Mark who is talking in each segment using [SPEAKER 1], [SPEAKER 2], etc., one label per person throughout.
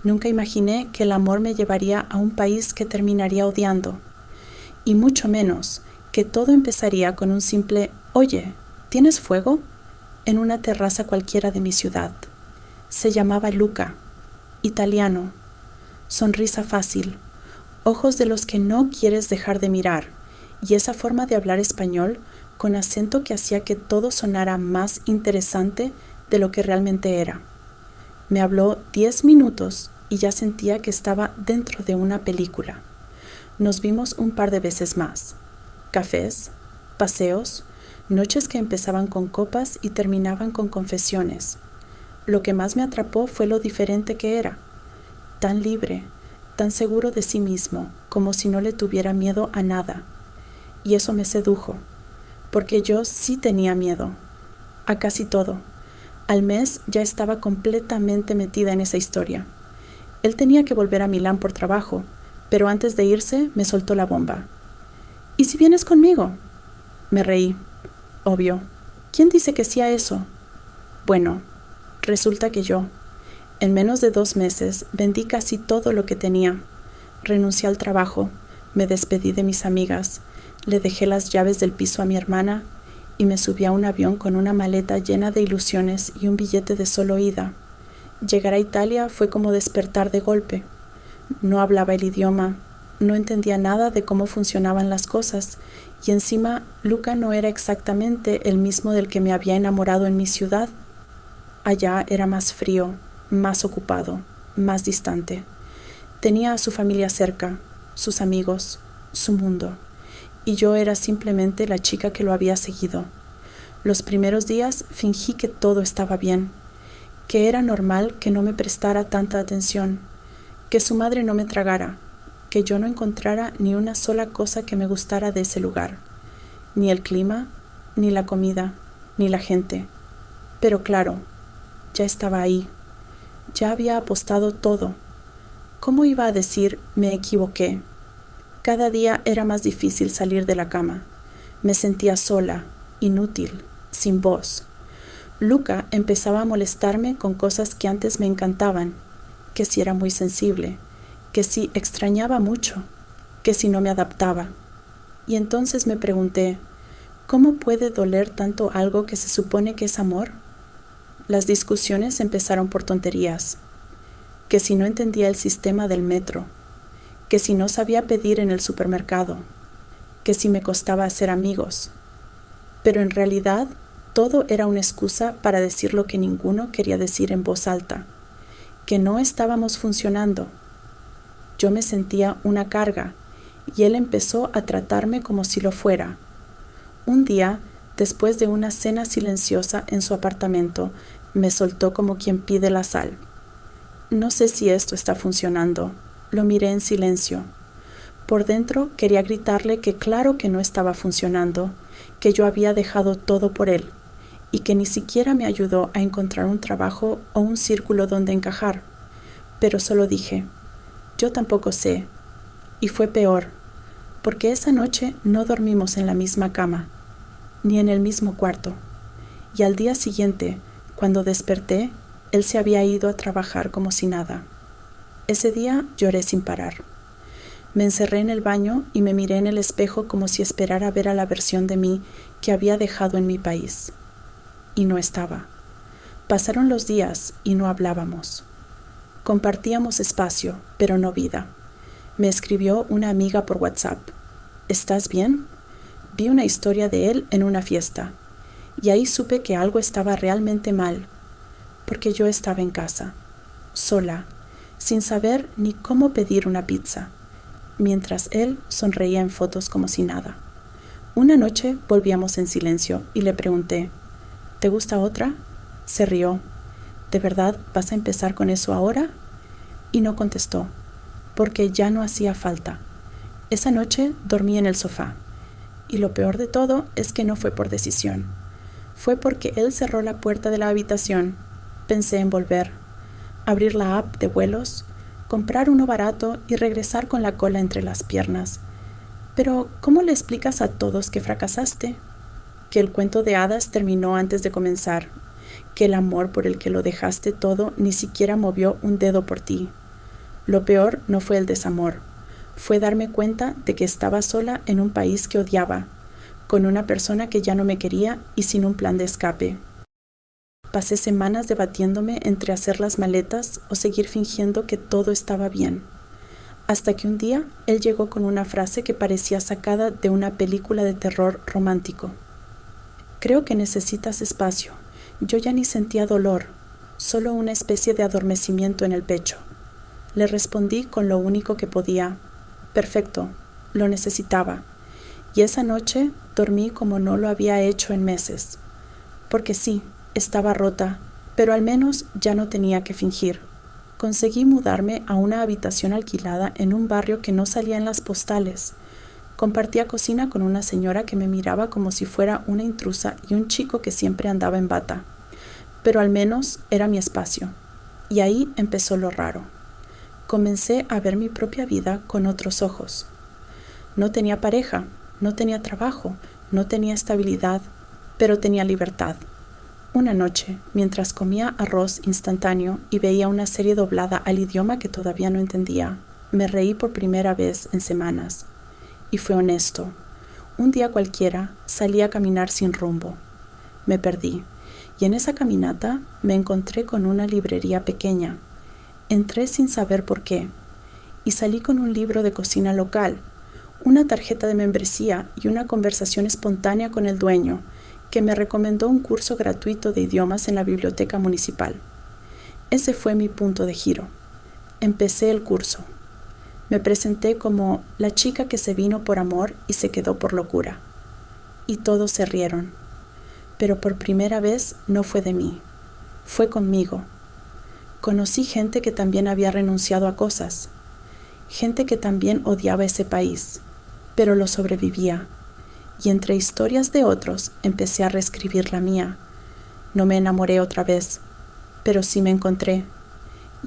[SPEAKER 1] Nunca imaginé que el amor me llevaría a un país que terminaría odiando. Y mucho menos que todo empezaría con un simple «Oye, ¿tienes fuego?», en una terraza cualquiera de mi ciudad. Se llamaba Luca, italiano, sonrisa fácil, ojos de los que no quieres dejar de mirar, y esa forma de hablar español con acento que hacía que todo sonara más interesante de lo que realmente era. Me habló 10 minutos y ya sentía que estaba dentro de una película. Nos vimos un par de veces más. Cafés, paseos, noches que empezaban con copas y terminaban con confesiones. Lo que más me atrapó fue lo diferente que era. Tan libre, tan seguro de sí mismo, como si no le tuviera miedo a nada. Y eso me sedujo, porque yo sí tenía miedo, a casi todo. Al mes ya estaba completamente metida en esa historia. Él tenía que volver a Milán por trabajo, pero antes de irse me soltó la bomba. ¿Y si vienes conmigo? Me reí. Obvio. ¿Quién dice que sí a eso? Bueno, resulta que yo, en menos de 2 meses, vendí casi todo lo que tenía. Renuncié al trabajo, me despedí de mis amigas, le dejé las llaves del piso a mi hermana y me subí a un avión con una maleta llena de ilusiones y un billete de solo ida. Llegar a Italia fue como despertar de golpe. No hablaba el idioma, no entendía nada de cómo funcionaban las cosas, y encima Luca no era exactamente el mismo del que me había enamorado en mi ciudad. Allá era más frío, más ocupado, más distante. Tenía a su familia cerca, sus amigos, su mundo, y yo era simplemente la chica que lo había seguido. Los primeros días fingí que todo estaba bien, que era normal que no me prestara tanta atención, que su madre no me tragara, que yo no encontrara ni una sola cosa que me gustara de ese lugar, ni el clima, ni la comida, ni la gente. Pero claro, ya estaba ahí, ya había apostado todo. ¿Cómo iba a decir me equivoqué? Cada día era más difícil salir de la cama. Me sentía sola, inútil, sin voz. Luca empezaba a molestarme con cosas que antes me encantaban, que si era muy sensible, que si extrañaba mucho, que si no me adaptaba. Y entonces me pregunté, ¿cómo puede doler tanto algo que se supone que es amor? Las discusiones empezaron por tonterías, que si no entendía el sistema del metro, que si no sabía pedir en el supermercado, que si me costaba hacer amigos. Pero en realidad todo era una excusa para decir lo que ninguno quería decir en voz alta, que no estábamos funcionando. Yo me sentía una carga y él empezó a tratarme como si lo fuera. Un día, después de una cena silenciosa en su apartamento, me soltó como quien pide la sal. No sé si esto está funcionando. Lo miré en silencio. Por dentro quería gritarle que claro que no estaba funcionando, que yo había dejado todo por él y que ni siquiera me ayudó a encontrar un trabajo o un círculo donde encajar. Pero solo dije, yo tampoco sé. Y fue peor, porque esa noche no dormimos en la misma cama, ni en el mismo cuarto. Y al día siguiente, cuando desperté, él se había ido a trabajar como si nada. Ese día lloré sin parar. Me encerré en el baño y me miré en el espejo como si esperara ver a la versión de mí que había dejado en mi país. Y no estaba. Pasaron los días y no hablábamos. Compartíamos espacio, pero no vida. Me escribió una amiga por WhatsApp. ¿Estás bien? Vi una historia de él en una fiesta, y ahí supe que algo estaba realmente mal, porque yo estaba en casa, sola, sin saber ni cómo pedir una pizza, mientras él sonreía en fotos como si nada. Una noche volvíamos en silencio y le pregunté, ¿te gusta otra? Se rió. ¿De verdad vas a empezar con eso ahora? Y no contestó, porque ya no hacía falta. Esa noche dormí en el sofá. Y lo peor de todo es que no fue por decisión. Fue porque él cerró la puerta de la habitación. Pensé en volver, abrir la app de vuelos, comprar uno barato y regresar con la cola entre las piernas. Pero, ¿cómo le explicas a todos que fracasaste? Que el cuento de hadas terminó antes de comenzar, que el amor por el que lo dejaste todo ni siquiera movió un dedo por ti, Lo peor no fue el desamor, fue darme cuenta de que estaba sola en un país que odiaba, con una persona que ya no me quería y sin un plan de escape. Pasé semanas debatiéndome entre hacer las maletas o seguir fingiendo que todo estaba bien, hasta que un día él llegó con una frase que parecía sacada de una película de terror romántico. Creo que necesitas espacio. Yo ya ni sentía dolor, solo una especie de adormecimiento en el pecho. Le respondí con lo único que podía. Perfecto, lo necesitaba. Y esa noche dormí como no lo había hecho en meses. Porque sí, estaba rota, pero al menos ya no tenía que fingir. Conseguí mudarme a una habitación alquilada en un barrio que no salía en las postales. Compartía cocina con una señora que me miraba como si fuera una intrusa y un chico que siempre andaba en bata. Pero al menos era mi espacio. Y ahí empezó lo raro. Comencé a ver mi propia vida con otros ojos. No tenía pareja, no tenía trabajo, no tenía estabilidad, pero tenía libertad. Una noche, mientras comía arroz instantáneo y veía una serie doblada al idioma que todavía no entendía, me reí por primera vez en semanas. Y fue honesto. Un día cualquiera salí a caminar sin rumbo. Me perdí, y en esa caminata me encontré con una librería pequeña. Entré sin saber por qué, y salí con un libro de cocina local, una tarjeta de membresía y una conversación espontánea con el dueño, que me recomendó un curso gratuito de idiomas en la biblioteca municipal. Ese fue mi punto de giro. Empecé el curso. Me presenté como la chica que se vino por amor y se quedó por locura. Y todos se rieron. Pero por primera vez no fue de mí. Fue conmigo. Conocí gente que también había renunciado a cosas. Gente que también odiaba ese país, pero lo sobrevivía. Y entre historias de otros empecé a reescribir la mía. No me enamoré otra vez, pero sí me encontré.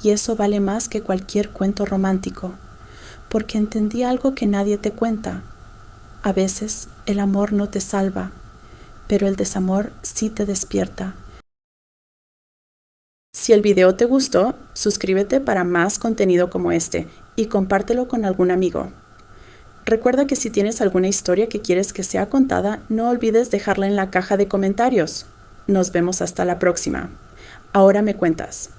[SPEAKER 1] Y eso vale más que cualquier cuento romántico, porque entendí algo que nadie te cuenta. A veces el amor no te salva, pero el desamor sí te despierta. Si el video te gustó, suscríbete para más contenido como este y compártelo con algún amigo. Recuerda que si tienes alguna historia que quieres que sea contada, no olvides dejarla en la caja de comentarios. Nos vemos hasta la próxima. Ahora me cuentas.